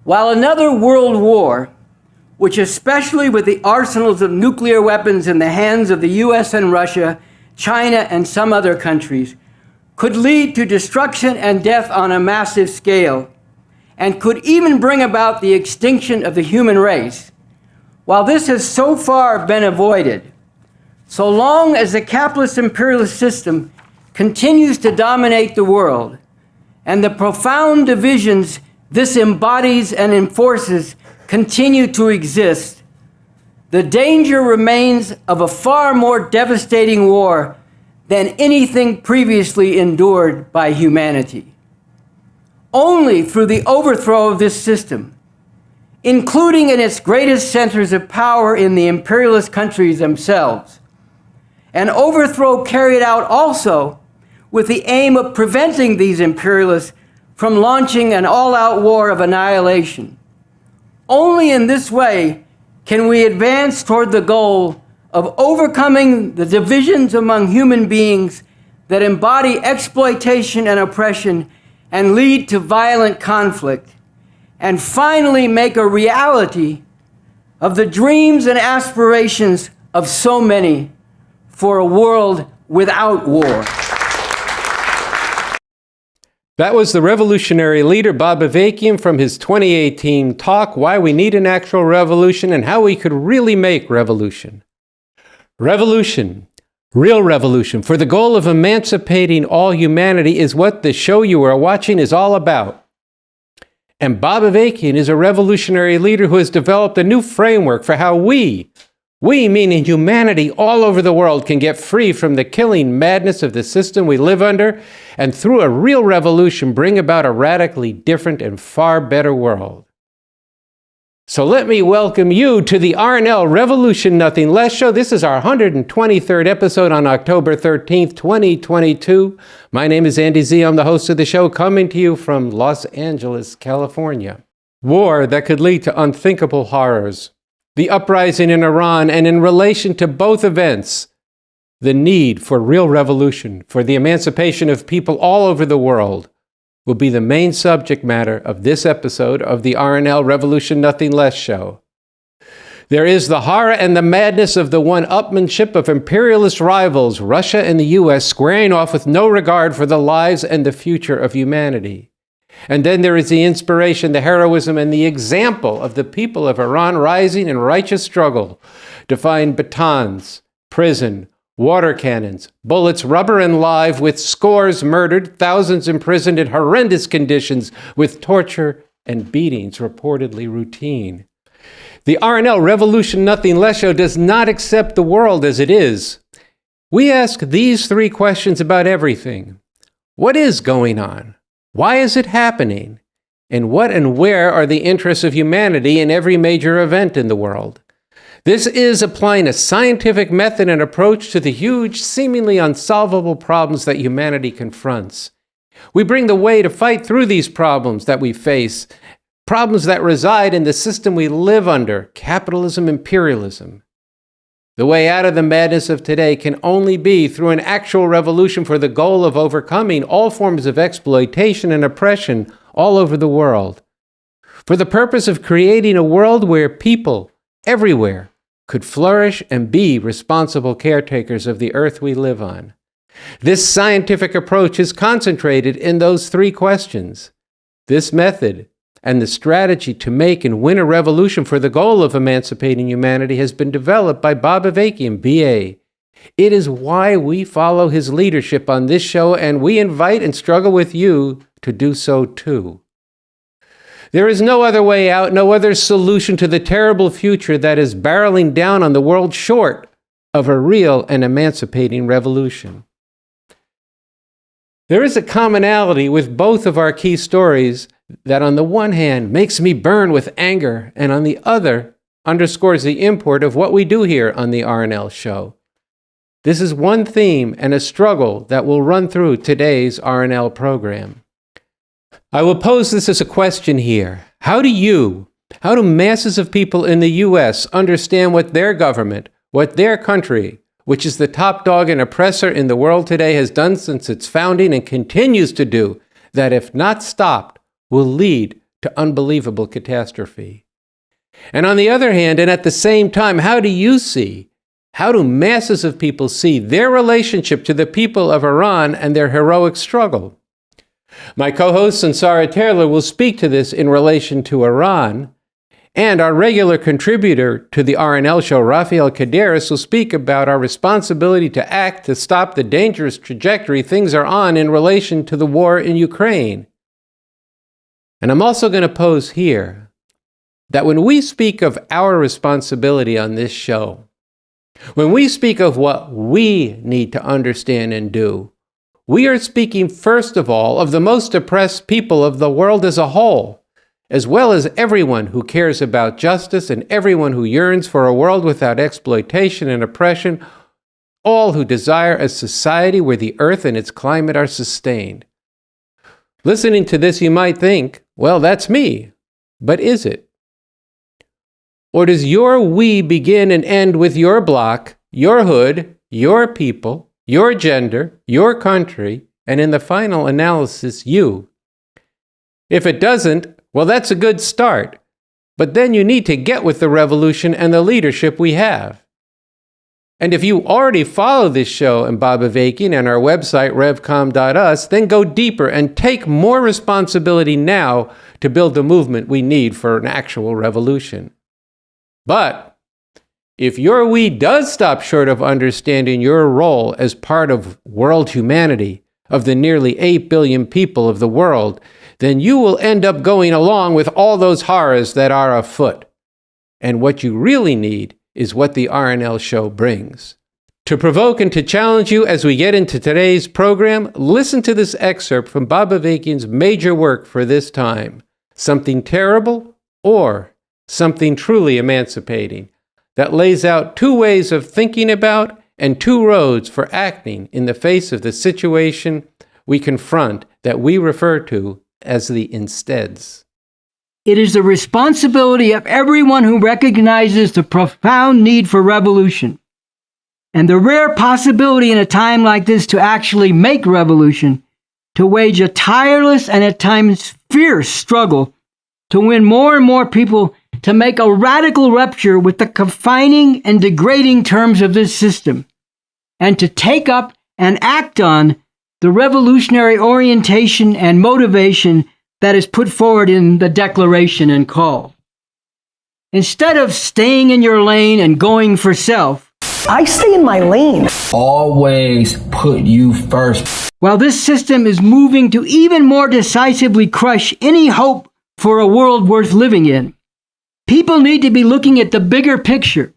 While another world war, which especially with the arsenals of nuclear weapons in the hands of the US and Russia, China, and some other countries, could lead to destruction and death on a massive scale, and could even bring about the extinction of the human race. While this has so far been avoided, so long as the capitalist imperialist system continues to dominate the world, and the profound divisions this embodies and enforces continue to exist, the danger remains of a far more devastating war than anything previously endured by humanity. Only through the overthrow of this system, including in its greatest centers of power in the imperialist countries themselves, an overthrow carried out also with the aim of preventing these imperialists from launching an all-out war of annihilation. Only in this way can we advance toward the goal of overcoming the divisions among human beings that embody exploitation and oppression and lead to violent conflict, and finally make a reality of the dreams and aspirations of so many for a world without war. That was the revolutionary leader Bob Avakian from his 2018 talk, Why We Need an Actual Revolution and How We Could Really Make Revolution. Revolution, real revolution, for the goal of emancipating all humanity is what the show you are watching is all about. And Bob Avakian is a revolutionary leader who has developed a new framework for how we meaning humanity all over the world, can get free from the killing madness of the system we live under, and through a real revolution bring about a radically different and far better world. So let me welcome you to the RNL Revolution Nothing Less show. This is our 123rd episode on October 13th, 2022. My name is Andy Z. I'm the host of the show, coming to you from Los Angeles, California. War that could lead to unthinkable horrors. The uprising in Iran, and in relation to both events, the need for real revolution, for the emancipation of people all over the world, will be the main subject matter of this episode of the RNL Revolution Nothing Less show. There is the horror and the madness of the one-upmanship of imperialist rivals, Russia and the US, squaring off with no regard for the lives and the future of humanity. And then there is the inspiration, the heroism, and the example of the people of Iran rising in righteous struggle to find batons, prison, water cannons, bullets, rubber and live, with scores murdered, thousands imprisoned in horrendous conditions, with torture and beatings reportedly routine. The RNL Revolution Nothing Less show does not accept the world as it is. We ask these three questions about everything. What is going on? Why is it happening? And what and where are the interests of humanity in every major event in the world? This is applying a scientific method and approach to the huge, seemingly unsolvable problems that humanity confronts. We bring the way to fight through these problems that we face, problems that reside in the system we live under, capitalism, imperialism. The way out of the madness of today can only be through an actual revolution for the goal of overcoming all forms of exploitation and oppression all over the world, for the purpose of creating a world where people everywhere could flourish and be responsible caretakers of the earth we live on. This scientific approach is concentrated in those three questions. This method and the strategy to make and win a revolution for the goal of emancipating humanity has been developed by Bob Avakian, B.A. It is why we follow his leadership on this show, and we invite and struggle with you to do so too. There is no other way out, no other solution to the terrible future that is barreling down on the world short of a real and emancipating revolution. There is a commonality with both of our key stories that on the one hand makes me burn with anger, and on the other underscores the import of what we do here on the RNL show. This is one theme and a struggle that will run through today's RNL program. I will pose this as a question here. How do masses of people in the US understand what their government, what their country, which is the top dog and oppressor in the world today, has done since its founding and continues to do, that if not stopped, will lead to unbelievable catastrophe. And on the other hand, and at the same time, how do masses of people see their relationship to the people of Iran and their heroic struggle? My co-host Sansara Taylor will speak to this in relation to Iran, and our regular contributor to the RNL show, Rafael Caderas, will speak about our responsibility to act to stop the dangerous trajectory things are on in relation to the war in Ukraine. And I'm also going to pose here that when we speak of our responsibility on this show, when we speak of what we need to understand and do, we are speaking first of all of the most oppressed people of the world as a whole, as well as everyone who cares about justice and everyone who yearns for a world without exploitation and oppression, all who desire a society where the earth and its climate are sustained. Listening to this, you might think, well, that's me. But is it? Or does your we begin and end with your block, your hood, your people, your gender, your country, and in the final analysis, you? If it doesn't, well, that's a good start. But then you need to get with the revolution and the leadership we have. And if you already follow this show and Bob Avakian and our website, revcom.us, then go deeper and take more responsibility now to build the movement we need for an actual revolution. But if your we does stop short of understanding your role as part of world humanity, of the nearly 8 billion people of the world, then you will end up going along with all those horrors that are afoot. And what you really need is what the RNL show brings. To provoke and to challenge you as we get into today's program, listen to this excerpt from Bob Avakian's major work for this time, Something Terrible or Something Truly Emancipating, that lays out two ways of thinking about and two roads for acting in the face of the situation we confront that we refer to as the insteads. It is the responsibility of everyone who recognizes the profound need for revolution and the rare possibility in a time like this to actually make revolution, to wage a tireless and at times fierce struggle to win more and more people to make a radical rupture with the confining and degrading terms of this system, and to take up and act on the revolutionary orientation and motivation that is put forward in the declaration and call. Instead of staying in your lane and going for self, I stay in my lane. Always put you first. While this system is moving to even more decisively crush any hope for a world worth living in, people need to be looking at the bigger picture,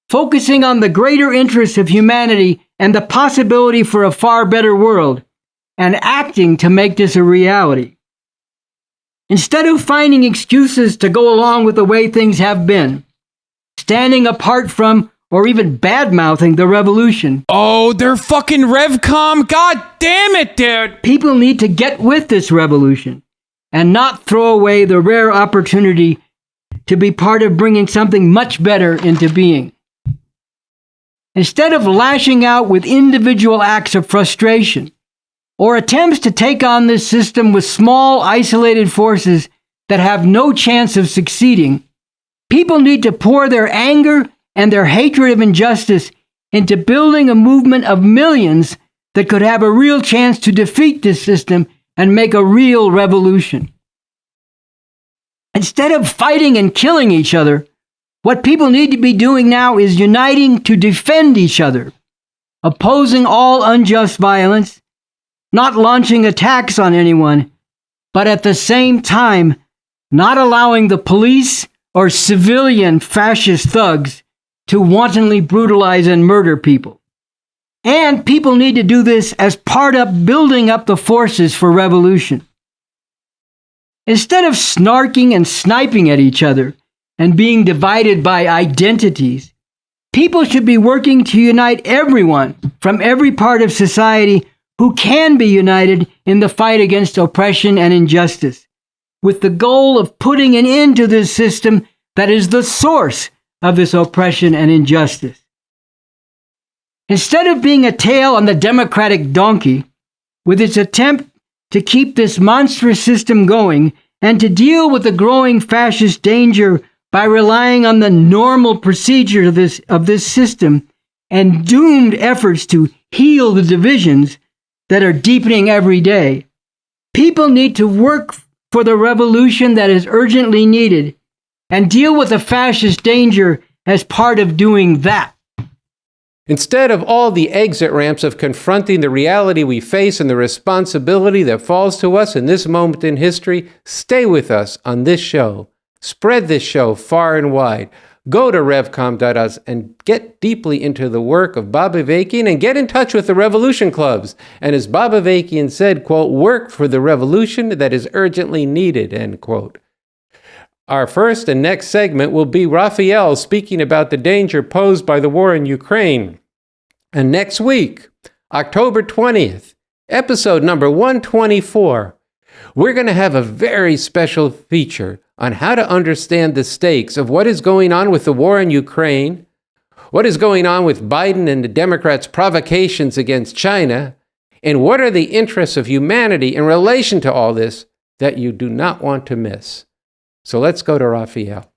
focusing on the greater interests of humanity and the possibility for a far better world, and acting to make this a reality. Instead of finding excuses to go along with the way things have been, standing apart from or even bad-mouthing the revolution. Oh, they're fucking RevCom? God damn it, dude! People need to get with this revolution and not throw away the rare opportunity to be part of bringing something much better into being. Instead of lashing out with individual acts of frustration or attempts to take on this system with small, isolated forces that have no chance of succeeding, people need to pour their anger and their hatred of injustice into building a movement of millions that could have a real chance to defeat this system and make a real revolution. Instead of fighting and killing each other, what people need to be doing now is uniting to defend each other, opposing all unjust violence, not launching attacks on anyone, but at the same time, not allowing the police or civilian fascist thugs to wantonly brutalize and murder people. And people need to do this as part of building up the forces for revolution. Instead of snarking and sniping at each other and being divided by identities, people should be working to unite everyone from every part of society who can be united in the fight against oppression and injustice, with the goal of putting an end to this system that is the source of this oppression and injustice. Instead of being a tail on the democratic donkey, with its attempt to keep this monstrous system going and to deal with the growing fascist danger by relying on the normal procedure of this system and doomed efforts to heal the divisions that are deepening every day. People need to work for the revolution that is urgently needed and deal with the fascist danger as part of doing that. Instead of all the exit ramps of confronting the reality we face and the responsibility that falls to us in this moment in history, stay with us on this show. Spread this show far and wide. Go to revcom.us and get deeply into the work of Bob Avakian and get in touch with the revolution clubs. And as Bob Avakian said, quote, work for the revolution that is urgently needed, end quote. Our first and next segment will be Raphael speaking about the danger posed by the war in Ukraine. And next week, October 20th, episode number 124, we're going to have a very special feature on how to understand the stakes of what is going on with the war in Ukraine, what is going on with Biden and the Democrats' provocations against China, and what are the interests of humanity in relation to all this that you do not want to miss. So let's go to Raphael.